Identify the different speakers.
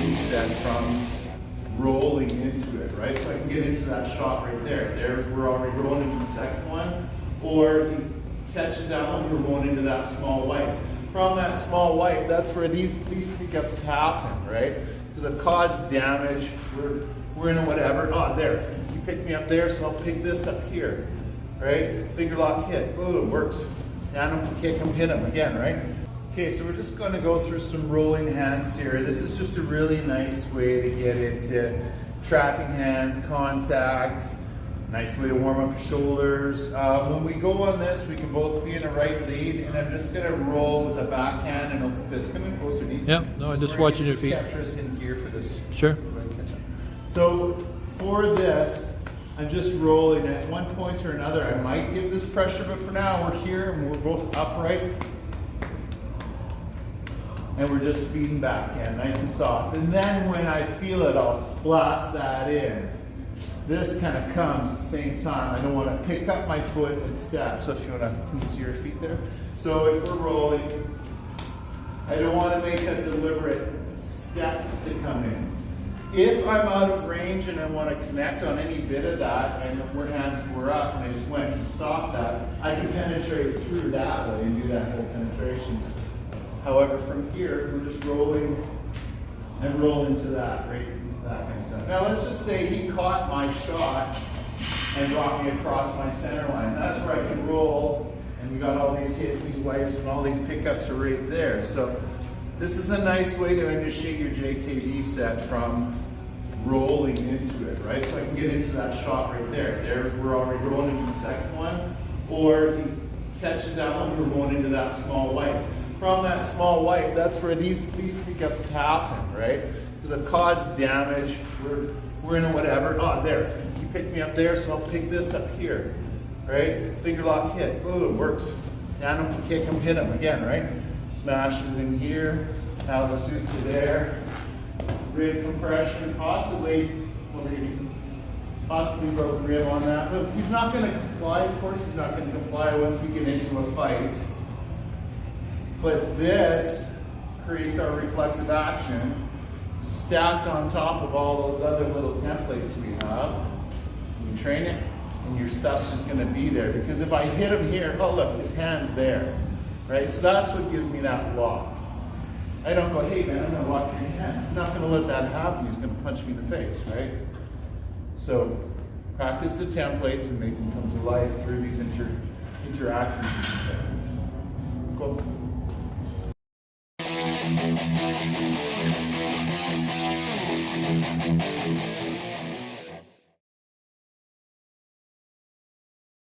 Speaker 1: Reset from rolling into it, right? So I can get into that shot right there. There's, we're already rolling into the second one, or he catches that one, we're going into that small wipe. From that small wipe, that's where these pickups happen, right? Because I've caused damage, we're in a whatever, oh there, he picked me up there, so I'll pick this up here, right? Finger lock hit, boom, works. Stand him, kick him, hit him again, right? Okay, so we're just going to go through some rolling hands here. This is just a really nice way to get into trapping hands, contact, nice way to warm up your shoulders. When we go on this, we can both be in a right lead, and I'm just going to roll with a backhand and open fist. Come in closer, Dean.
Speaker 2: Yeah, no, I'm just watching your feet.
Speaker 1: Capture us in here for this.
Speaker 2: Sure.
Speaker 1: So for this, I'm just rolling at one point or another. I might give this pressure, but for now we're here and we're both upright. And we're just feeding backhand, nice and soft. And then when I feel it, I'll blast that in. This kind of comes at the same time. I don't want to pick up my foot and step. So if you want to, can you see your feet there? So if we're rolling, I don't want to make a deliberate step to come in. If I'm out of range and I want to connect on any bit of that, and where hands were up, and I just went to stop that, I can penetrate through that way and do that whole penetration. However, from here, we're just rolling and roll into that, right? That kind of stuff. Now, let's just say he caught my shot and brought me across my center line. That's where I can roll, and we got all these hits, these wipes, and all these pickups are right there. So this is a nice way to initiate your JKD set from rolling into it, right? So I can get into that shot right there. There's, we're already rolling into the second one, or he catches that one, we're going into that small wipe. From that small wipe, that's where these pickups happen, right? Because I've caused damage, we're in a whatever, oh there, he picked me up there, so I'll pick this up here, right? Finger lock hit, boom, works. Stand him, kick him, hit him again, right? Smashes in here, now the suits are there. Rib compression, possibly broken rib on that, but he's not going to comply. Of course he's not going to comply once we get into a fight. But this creates our reflexive action stacked on top of all those other little templates we have. You train it, and your stuff's just going to be there. Because if I hit him here, oh look, his hand's there, right? So that's what gives me that lock. I don't go, hey man, I'm going to lock your hand. I'm not going to let that happen. He's going to punch me in the face, right? So practice the templates and make them come to life through these interactions. Cool.